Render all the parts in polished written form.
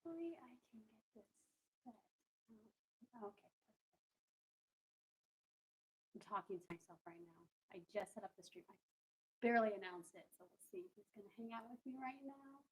hopefully I can get this set. Okay, perfect. I'm talking to myself right now. I just set up the stream. I barely announced it, so we'll see who's going to hang out with me right now.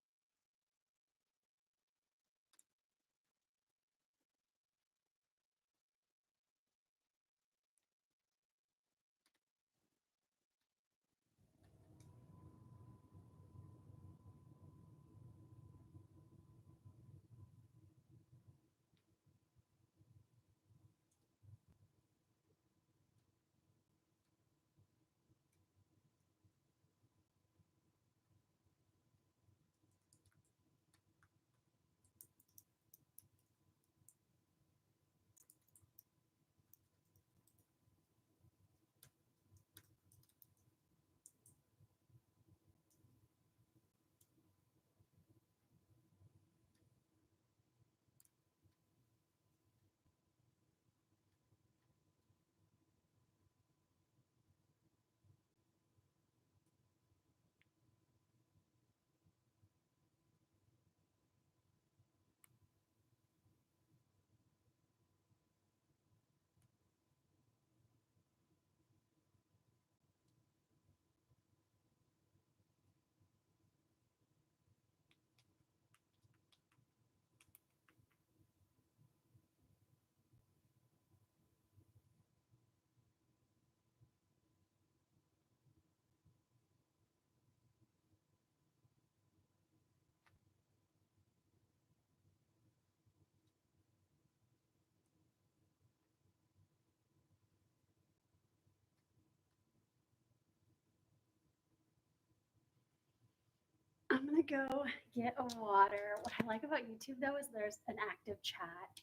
I'm gonna go get a water. What I like about YouTube though is there's an active chat.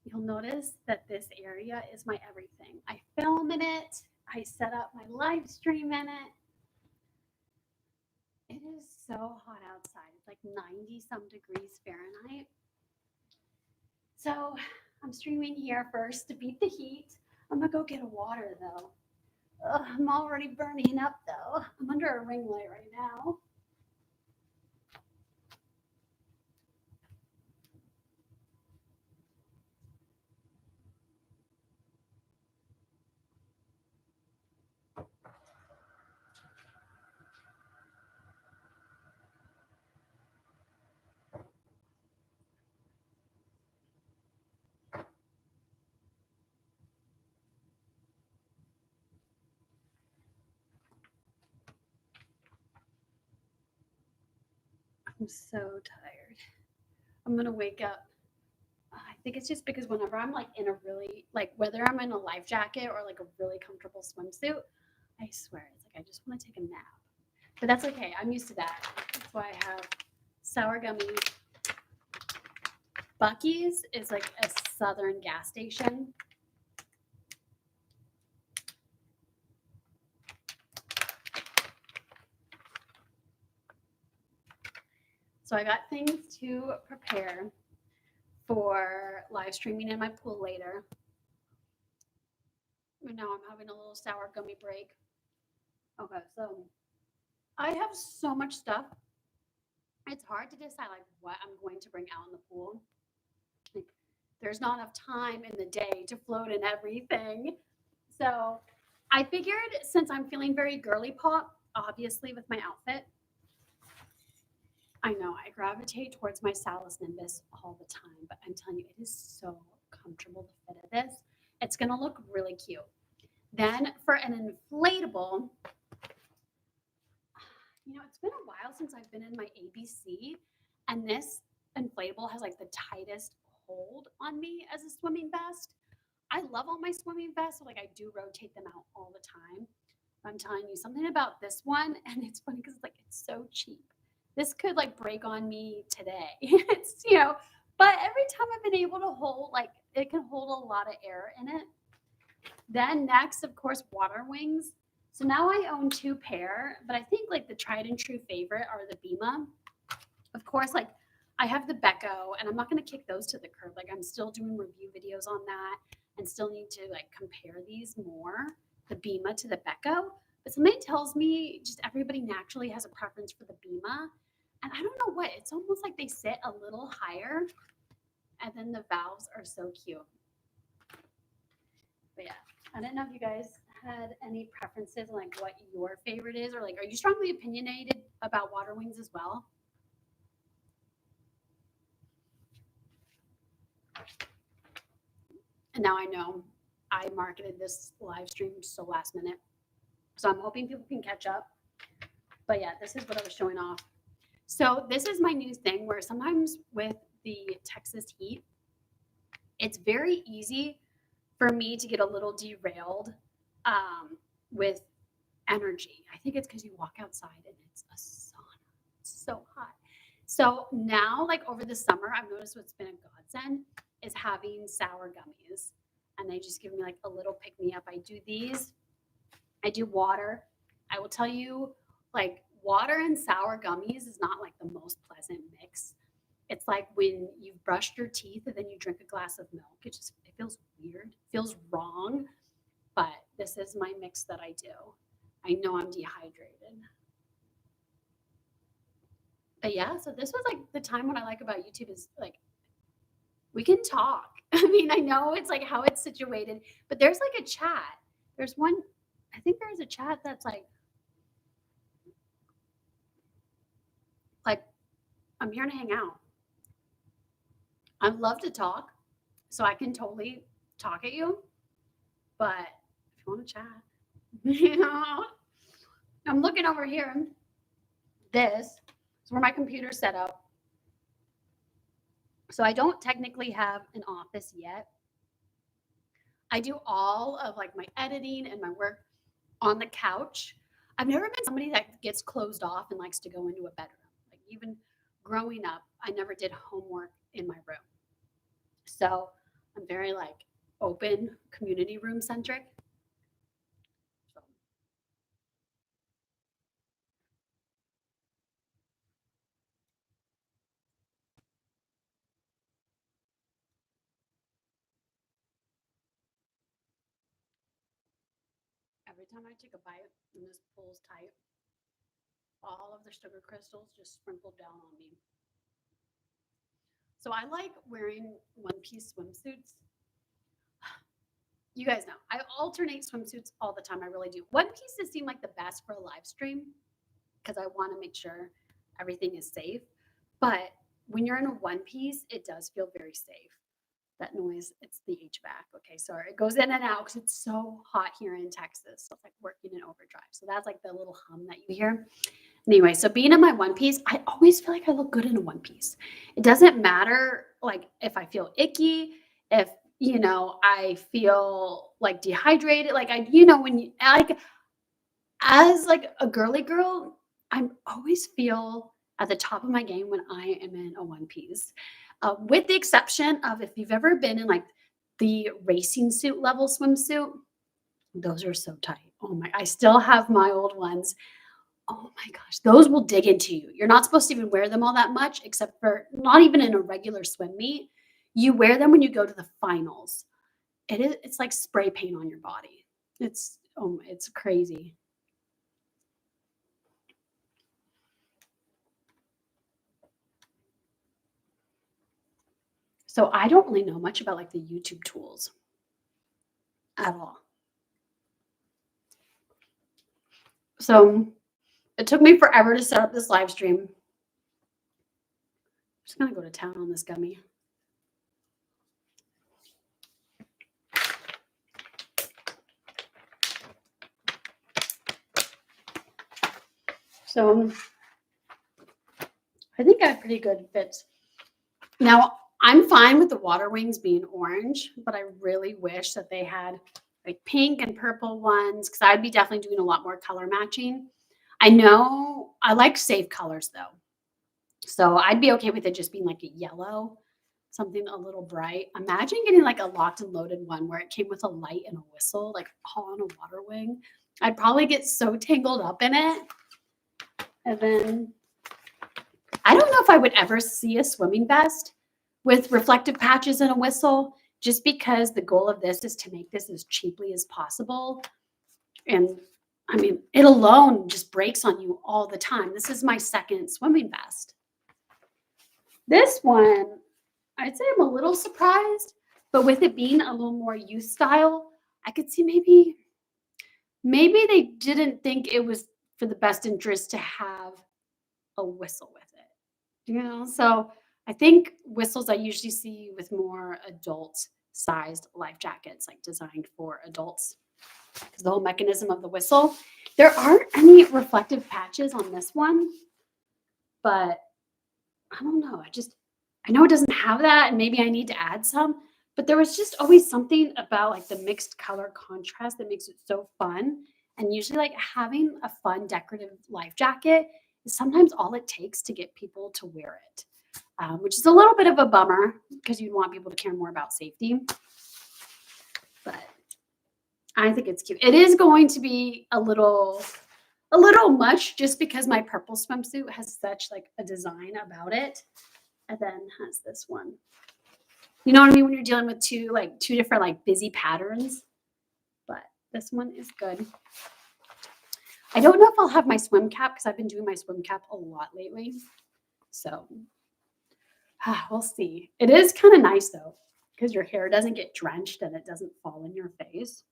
You'll notice that this area is my everything. I film in it. I set up my live stream in it. It is so hot outside. It's like 90 some degrees Fahrenheit. So I'm streaming here first to beat the heat. I'm gonna go get a water though. Ugh, I'm already burning up though. I'm under a ring light right now. I'm so tired. I'm gonna wake up. I think it's just because whenever I'm like in a really like whether I'm in a life jacket or like a really comfortable swimsuit, I swear it's like I just want to take a nap. But that's okay. I'm used to that. That's why I have sour gummies. Bucky's is like a southern gas station. So I got things to prepare for live streaming in my pool later. And now I'm having a little sour gummy break. Okay, so I have so much stuff. It's hard to decide like what I'm going to bring out in the pool. Like, there's not enough time in the day to float in everything. So I figured since I'm feeling very girly pop, obviously with my outfit, I know I gravitate towards my Salus Nimbus all the time, but I'm telling you, it is so comfortable the fit of this. It's gonna look really cute. Then for an inflatable, it's been a while since I've been in my ABC, and this inflatable has like the tightest hold on me as a swimming vest. I love all my swimming vests, so like I do rotate them out all the time. I'm telling you something about this one, and it's funny because it's so cheap. This could like break on me today. But every time I've been able to hold, like it can hold a lot of air in it. Then next, of course, water wings. So now I own two pair, but I think like the tried and true favorite are the Bima. Of course, like I have the Becco, and I'm not going to kick those to the curb. Like I'm still doing review videos on that, and still need to like compare these more, the Bima to the Becco. But something tells me just everybody naturally has a preference for the Bima, And I don't know what, it's almost like they sit a little higher, and then the valves are so cute. But yeah, I don't know if you guys had any preferences on like what your favorite is, or like, are you strongly opinionated about water wings as well? And now I know I marketed this live stream so last minute. So I'm hoping people can catch up. But yeah, this is what I was showing off. So this is my new thing where sometimes with the Texas heat, it's very easy for me to get a little derailed with energy. I think it's because you walk outside and it's a sauna. It's so hot. So now, like over the summer, I've noticed what's been a godsend is having sour gummies. And they just give me like a little pick me up. I do these, I do water. I will tell you, like, water and sour gummies is not like the most pleasant mix. It's like when you've brushed your teeth and then you drink a glass of milk. It feels weird, it feels wrong. But this is my mix that I do. I know I'm dehydrated. But yeah, so this was like the time what I like about YouTube is like we can talk. I mean, I know it's like how it's situated, but there's like a chat. There's one, I think there's a chat that's like I'm here to hang out. I love to talk, so I can totally talk at you. But if you want to chat, you know, I'm looking over here. This is where my computer's set up. So I don't technically have an office yet. I do all of like my editing and my work on the couch. I've never been somebody that gets closed off and likes to go into a bedroom. Like even growing up, I never did homework in my room. So I'm very like open, community room centric. So every time I take a bite and this pulls tight, all of the sugar crystals just sprinkled down on me. So I like wearing one piece swimsuits. You guys know I alternate swimsuits all the time. I really do. One pieces seem like the best for a live stream because I want to make sure everything is safe. But when you're in a one piece, it does feel very safe. That noise, it's the HVAC. Okay, sorry. It goes in and out because it's so hot here in Texas. So it's like working in overdrive. So that's like the little hum that you hear. Anyway, so being in my one piece, I always feel like I look good in a one piece. It doesn't matter like if I feel icky, if I feel like dehydrated, like when you like as like a girly girl, I always feel at the top of my game when I am in a one piece. With the exception of if you've ever been in like the racing suit level swimsuit, those are so tight. Oh my, I still have my old ones. Oh my gosh, those will dig into you. You're not supposed to even wear them all that much, except for not even in a regular swim meet. You wear them when you go to the finals. It's like spray paint on your body. It's crazy. So I don't really know much about like the YouTube tools at all. So it took me forever to set up this live stream. I'm just gonna go to town on this gummy. So I think I have pretty good fits. Now I'm fine with the water wings being orange, but I really wish that they had like pink and purple ones because I'd be definitely doing a lot more color matching. I know I like safe colors though. So I'd be okay with it just being like a yellow, something a little bright. Imagine getting like a locked and loaded one where it came with a light and a whistle, like all on a water wing. I'd probably get so tangled up in it. And then I don't know if I would ever see a swimming vest with reflective patches and a whistle, just because the goal of this is to make this as cheaply as possible. And I mean, it alone just breaks on you all the time. This is my second swimming vest. This one, I'd say I'm a little surprised, but with it being a little more youth style, I could see maybe they didn't think it was for the best interest to have a whistle with it. So I think whistles I usually see with more adult sized life jackets, like designed for adults, because the whole mechanism of the whistle. There aren't any reflective patches on this one, but I don't know. I know it doesn't have that, and maybe I need to add some. But there was just always something about like the mixed color contrast that makes it so fun. And usually, like having a fun decorative life jacket is sometimes all it takes to get people to wear it, which is a little bit of a bummer because you'd want people to care more about safety. But I think it's cute. It is going to be a little much just because my purple swimsuit has such like a design about it, and then has this one. You know what I mean? When you're dealing with two different like busy patterns, but this one is good. I don't know if I'll have my swim cap because I've been doing my swim cap a lot lately. So we'll see. It is kind of nice though, because your hair doesn't get drenched and it doesn't fall in your face.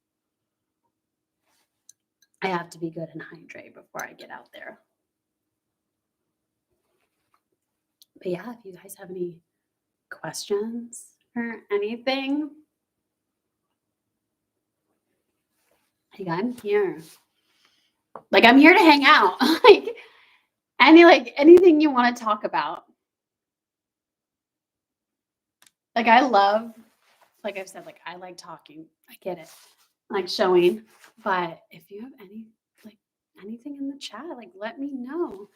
I have to be good and hydrate before I get out there. But yeah, if you guys have any questions or anything, I'm here. Like I'm here to hang out. Anything you want to talk about. Like I love, like I've said, like I like talking. I get it. I like showing. But if you have anything in the chat, like let me know.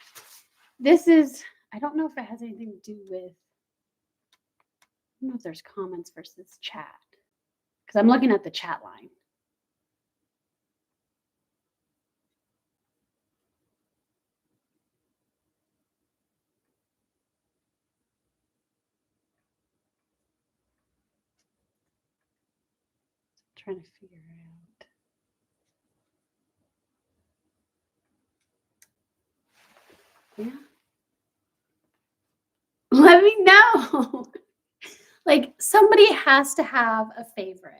I don't know if it has anything to do with, I don't know if there's comments versus chat. Because I'm looking at the chat line. Trying to figure it out. Yeah. Let me know. Like somebody has to have a favorite,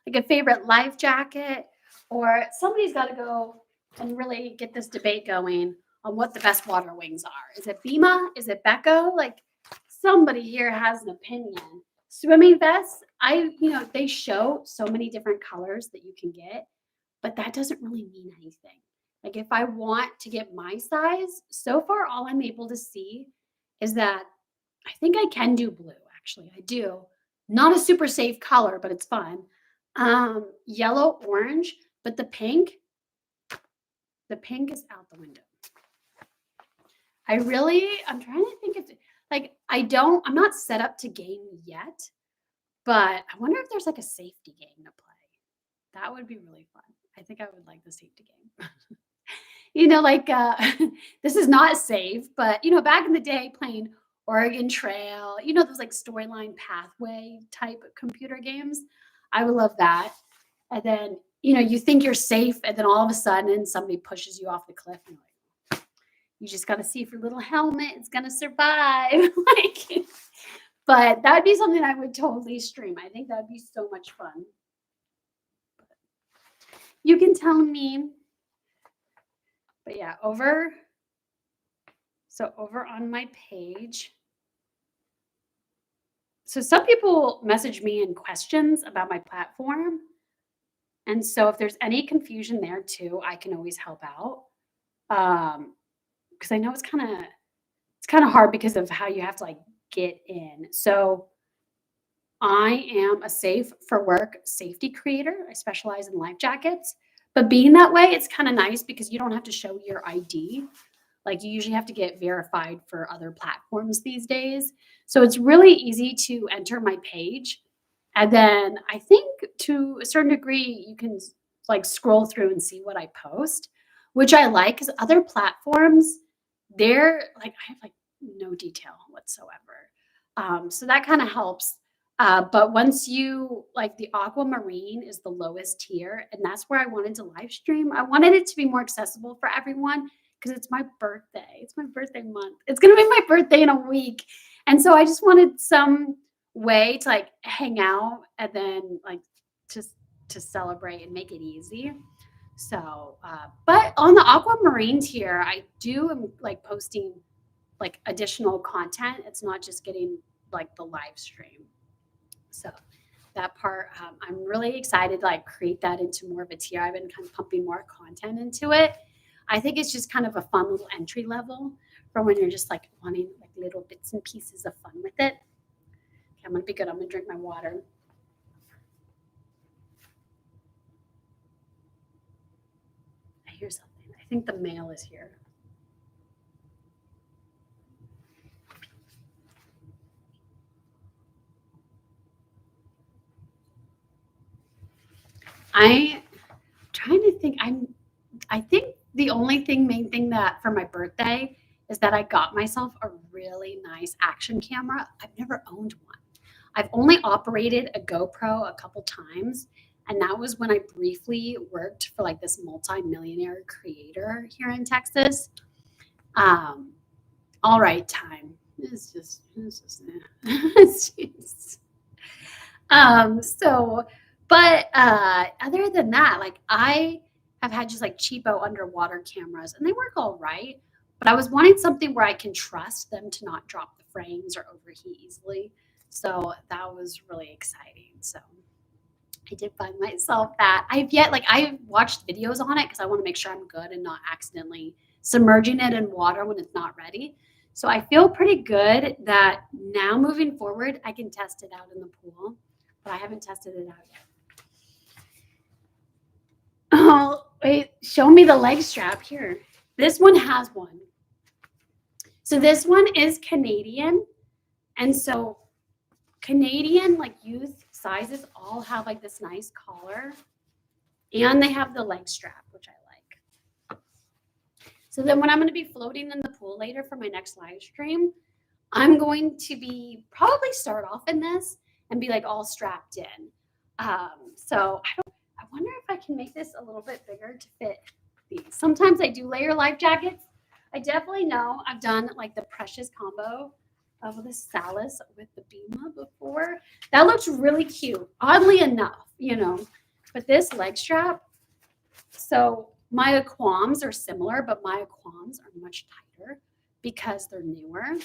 like a favorite life jacket, or somebody's got to go and really get this debate going on what the best water wings are. Is it Bima? Is it Becco? Like somebody here has an opinion. Swimming vests, they show so many different colors that you can get, but that doesn't really mean anything. Like if I want to get my size, so far all I'm able to see is that I think I can do blue. Actually, I do. Not a super safe color, but it's fun. Yellow, orange, but the pink is out the window. I'm trying to think I'm not set up to game yet, but I wonder if there's like a safety game to play. That would be really fun. I think I would like the safety game. This is not safe, but back in the day playing Oregon Trail, those like storyline pathway type computer games. I would love that. And then, you think you're safe, and then all of a sudden somebody pushes you off the cliff and you just got to see if your little helmet is going to survive. But that would be something I would totally stream. I think that would be so much fun. You can tell me. But yeah, over on my page. So some people message me in questions about my platform. And so if there's any confusion there too, I can always help out. Because I know it's kind of hard because of how you have to get in. So I am a safe for work safety creator. I specialize in life jackets. But being that way, it's kind of nice because you don't have to show your ID. Like you usually have to get verified for other platforms these days. So it's really easy to enter my page. And then I think to a certain degree, you can scroll through and see what I post, which I like because other platforms, I have no detail whatsoever. So that kind of helps. But once you like the aquamarine is the lowest tier, and that's where I wanted to live stream. I wanted it to be more accessible for everyone because it's my birthday. It's my birthday month. It's gonna be my birthday in a week. And so I just wanted some way to like hang out and then like just to celebrate and make it easy. So, but on the aquamarine tier, I do like posting like additional content. It's not just getting like the live stream. So that part, I'm really excited to like create that into more of a tier. I've been kind of pumping more content into it. I think it's just kind of a fun little entry level for when you're just like wanting like little bits and pieces of fun with it. Okay, I'm gonna be good. I'm gonna drink my water. I hear something. I think the mail is here. I'm trying to think. I think the only main thing that for my birthday is that I got myself a really nice action camera. I've never owned one. I've only operated a GoPro a couple times, and that was when I briefly worked for like this multi-millionaire creator here in Texas. Um, all right, time. It's just so, but other than that, like I have had just like cheapo underwater cameras and they work all right. But I was wanting something where I can trust them to not drop the frames or overheat easily. So that was really exciting. So I did find myself that I've watched videos on it because I want to make sure I'm good and not accidentally submerging it in water when it's not ready. So I feel pretty good that now moving forward, I can test it out in the pool, but I haven't tested it out yet. Oh, wait, show me the leg strap here. This one has one. So this one is Canadian. And so Canadian like youth sizes all have like this nice collar and they have the leg strap, which I like. So then when I'm going to be floating in the pool later for my next live stream, I'm going to be probably start off in this and be like all strapped in. So I wonder if I can make this a little bit bigger to fit these. Sometimes I do layer life jackets. I definitely know I've done like the Precious combo of the Salis with the Bima before. That looks really cute, oddly enough, But this leg strap, so my Aquams are similar, but my Aquams are much tighter because they're newer.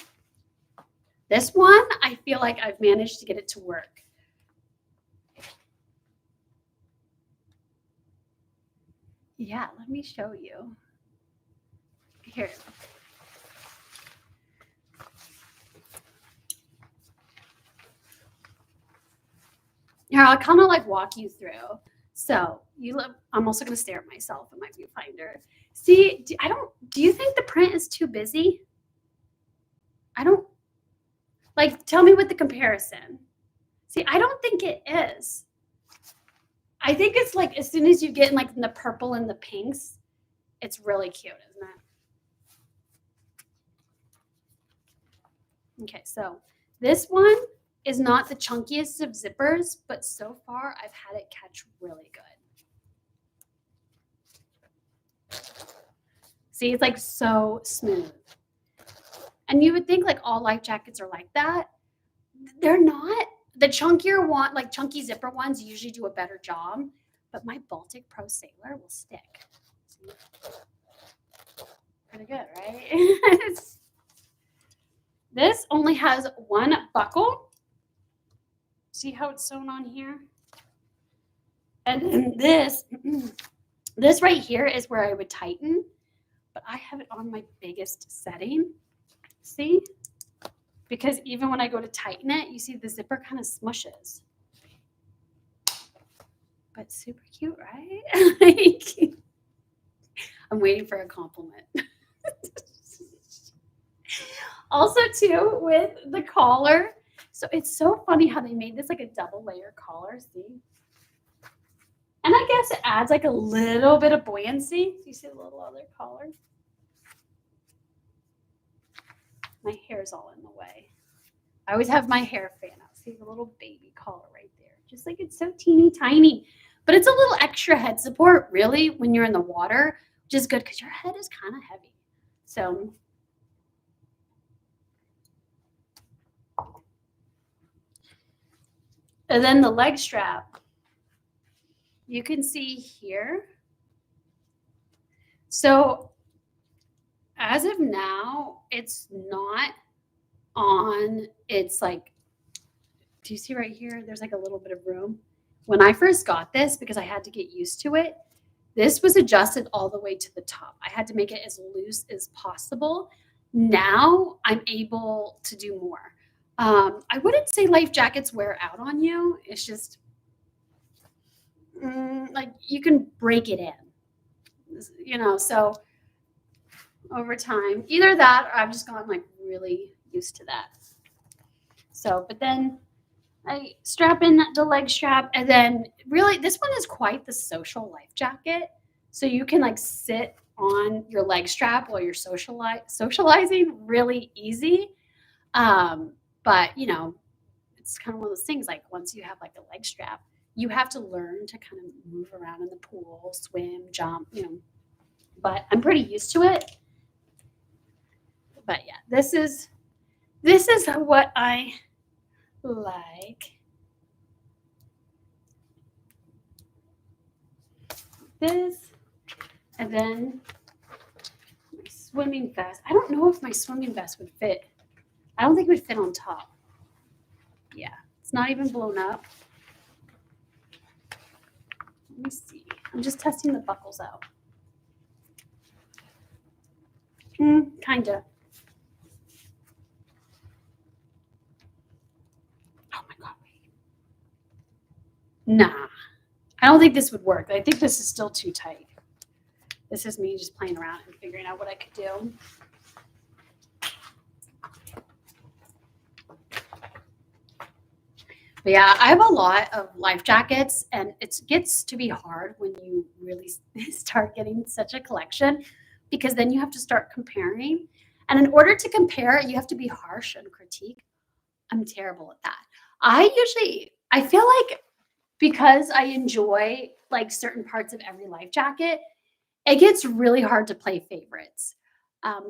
This one, I feel like I've managed to get it to work. Yeah, let me show you. Here. Here, I'll kind of like walk you through. So I'm also going to stare at myself in my viewfinder. See, do you think the print is too busy? I don't, like, tell me what the comparison. See, I don't think it is. I think it's like as soon as you get in like the purple and the pinks, it's really cute, isn't it? Okay, so this one is not the chunkiest of zippers, but so far I've had it catch really good. See, it's like so smooth. And you would think like all life jackets are like that. They're not. The chunkier one, like chunky zipper ones, usually do a better job. But my Baltic Pro Sailor will stick. See? Pretty good, right? This only has one buckle. See how it's sewn on here? And then this right here is where I would tighten, but I have it on my biggest setting. See? Because even when I go to tighten it, you see the zipper kind of smushes. But super cute, right? Like, I'm waiting for a compliment. Also, too, with the collar. So it's so funny how they made this like a double layer collar, see? And I guess it adds like a little bit of buoyancy. Do you see the little other collar? My hair's all in the way. I always have my hair fan out. see the little baby collar right there. Just like it's so teeny tiny. But it's a little extra head support, really, when you're in the water, which is good because your head is kind of heavy. So and then the leg strap, you can see here. So as of now, it's not on. It's like, do you see right here? There's like a little bit of room. When I first got this, because I had to get used to it, this was adjusted all the way to the top. I had to make it as loose as possible. Now I'm able to do more. I wouldn't say life jackets wear out on you. It's just like you can break it in, so over time, either that or I've just gotten like really used to that. So, but then I strap in the leg strap, and then really this one is quite the social life jacket. So you can like sit on your leg strap while you're socializing really easy. But it's kind of one of those things, like once you have like a leg strap, you have to learn to kind of move around in the pool, swim, jump. But I'm pretty used to it. But yeah, this is what I like. This, and then my swimming vest. I don't know if my swimming vest would fit. I don't think it would fit on top. Yeah, it's not even blown up. Let me see. I'm just testing the buckles out. Kinda. Oh my God. Nah, I don't think this would work. I think this is still too tight. This is me just playing around and figuring out what I could do. But yeah, I have a lot of life jackets, and it gets to be hard when you really start getting such a collection, because then you have to start comparing. And in order to compare, you have to be harsh and critique. I'm terrible at that. I feel like because I enjoy like certain parts of every life jacket, it gets really hard to play favorites.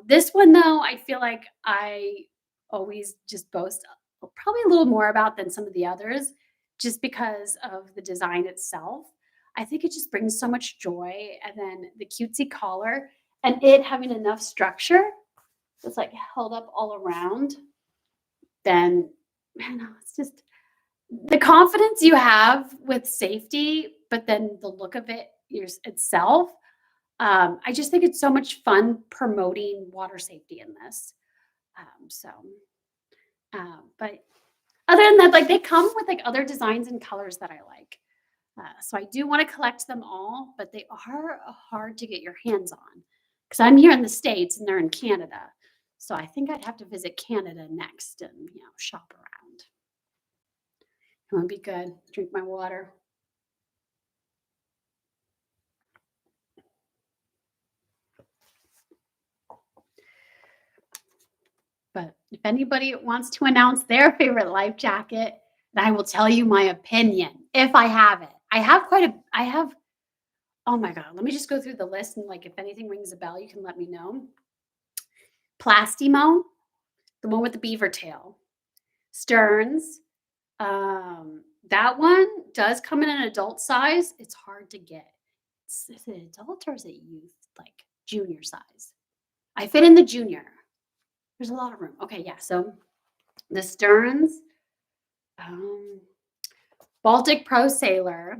This one, though, I feel like I always just boast probably a little more about than some of the others, just because of the design itself. I think it just brings so much joy. And then the cutesy collar and it having enough structure that's like held up all around, then it's just the confidence you have with safety, but then the look of it itself. I just think it's so much fun promoting water safety in this. But other than that, like they come with like other designs and colors that I like. So I do want to collect them all, but they are hard to get your hands on because I'm here in the States and they're in Canada. So I think I'd have to visit Canada next and shop around. It would be good. Drink my water. But if anybody wants to announce their favorite life jacket, then I will tell you my opinion if I have it. I have, oh my God, let me just go through the list and like if anything rings a bell, you can let me know. Plastimo, the one with the beaver tail. Stearns, that one does come in an adult size. It's hard to get. Is it adult or is it youth, like junior size? I fit in the junior. There's a lot of room. Okay, yeah. So the Stearns, Baltic Pro Sailor.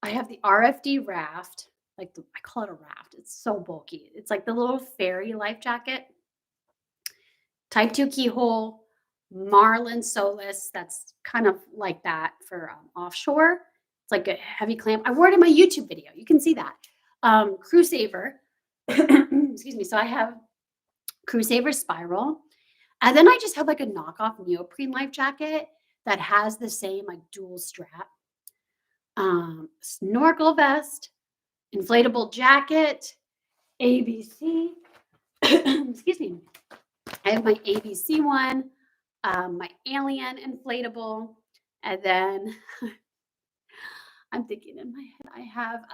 I have the RFD Raft. I call it a raft. It's so bulky. It's like the little ferry life jacket. Type 2 keyhole, Marlin Solus. That's kind of like that for offshore. It's like a heavy clamp. I wore it in my YouTube video. You can see that. Crew Saver. Excuse me. So I have Crew Saver Spiral. And then I just have like a knockoff neoprene life jacket that has the same like dual strap. Snorkel vest, inflatable jacket, ABC. Excuse me. I have my ABC one. my alien inflatable, and then I'm thinking in my head, I have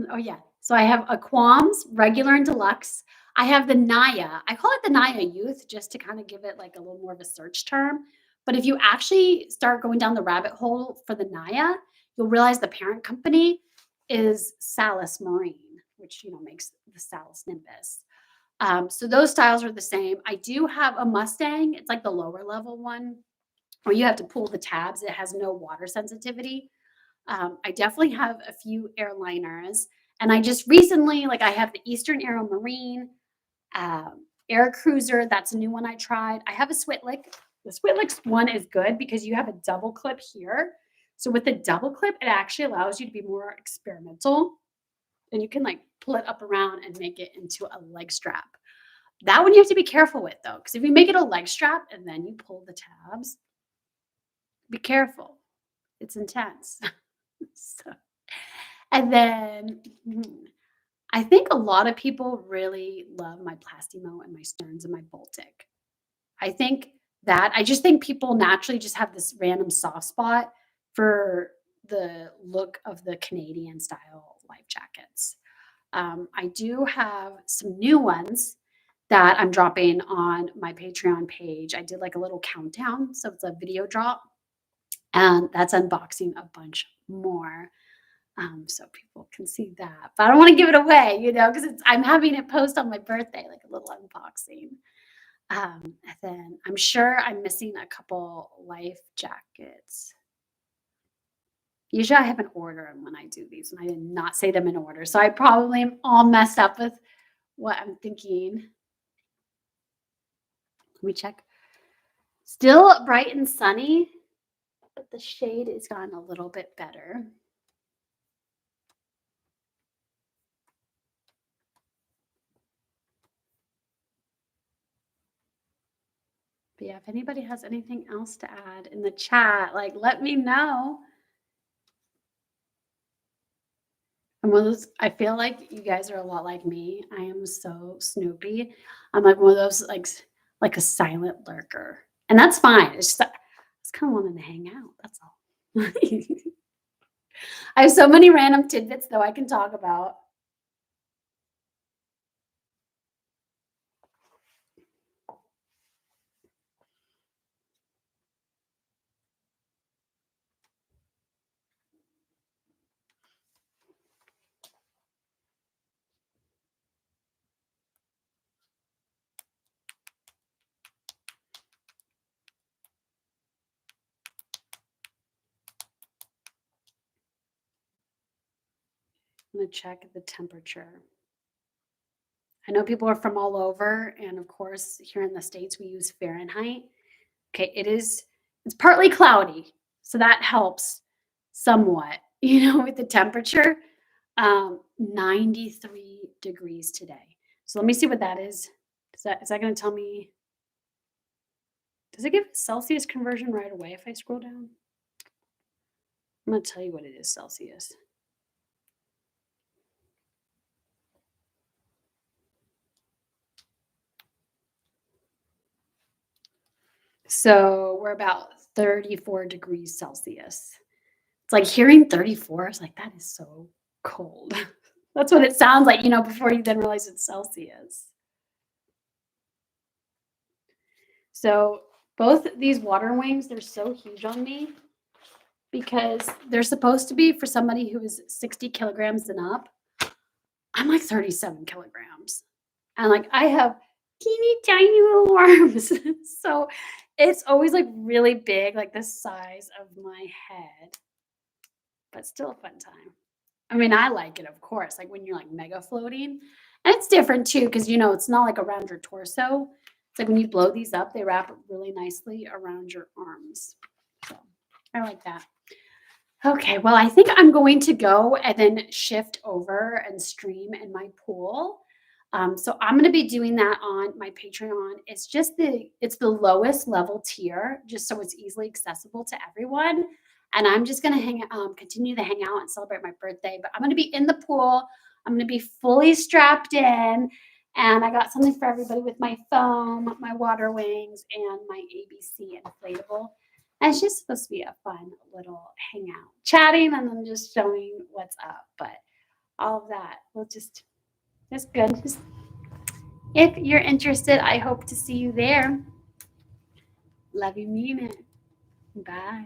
oh yeah. So I have a Qualms, regular and deluxe. I have the Naya. I call it the Naya Youth just to kind of give it like a little more of a search term. But if you actually start going down the rabbit hole for the Naya, you'll realize the parent company is Salis Marine, which makes the Salis Nimbus. So those styles are the same. I do have a Mustang. It's like the lower level one where you have to pull the tabs. It has no water sensitivity. I definitely have a few airliners, and I just recently, like, I have the Eastern Aero Marine, Air Cruiser. That's a new one I tried. I have a Switlick. The Switlick one is good because you have a double clip here. So with the double clip, it actually allows you to be more experimental, and you can like pull it up around and make it into a leg strap. That one you have to be careful with though, because if you make it a leg strap and then you pull the tabs, be careful. It's intense. So, and then I think a lot of people really love my Plastimo and my Stearns and my Baltic. I think that I just think people naturally just have this random soft spot for the look of the Canadian style life jackets. I do have some new ones that I'm dropping on my Patreon page. I did like a little countdown, so it's a video drop, and that's unboxing a bunch more. So people can see that. But I don't want to give it away, because I'm having it post on my birthday, like a little unboxing. And then I'm sure I'm missing a couple life jackets. Usually I have an order when I do these, and I did not say them in order. So I probably am all messed up with what I'm thinking. Let me check. Still bright and sunny, but the shade has gotten a little bit better. But yeah, if anybody has anything else to add in the chat, like let me know. I'm one of those, I feel like you guys are a lot like me. I am so Snoopy. I'm like one of those like a silent lurker. And that's fine. It's just I just kind of wanting to hang out. That's all. I have so many random tidbits though I can talk about. I'm gonna check the temperature. I know people are from all over, and of course, here in the States, we use Fahrenheit. Okay, it's partly cloudy, so that helps somewhat, with the temperature. 93 degrees today. So let me see what that is. Is that going to tell me? Does it give Celsius conversion right away if I scroll down? I'm going to tell you what it is, Celsius. So we're about 34 degrees Celsius. It's like hearing 34 is like, that is so cold. That's what it sounds like, before you then realize it's Celsius. So both these water wings, they're so huge on me because they're supposed to be for somebody who is 60 kilograms and up. I'm like 37 kilograms. And like I have teeny tiny little arms. So it's always like really big, like the size of my head, but still a fun time. I mean, I like it, of course, like when you're like mega floating. And it's different too, because it's not like around your torso. It's like when you blow these up, they wrap really nicely around your arms. So I like that. Okay, well, I think I'm going to go and then shift over and stream in my pool. So I'm going to be doing that on my Patreon. It's the lowest level tier, just so it's easily accessible to everyone. And I'm just going to continue to hang out and celebrate my birthday. But I'm going to be in the pool. I'm going to be fully strapped in, And I got something for everybody with my foam, my water wings, and my ABC inflatable. And it's just supposed to be a fun little hangout, chatting and then just showing what's up. But all of that will just, it's good. Just, if you're interested, I hope to see you there. Love you, mean it. Bye.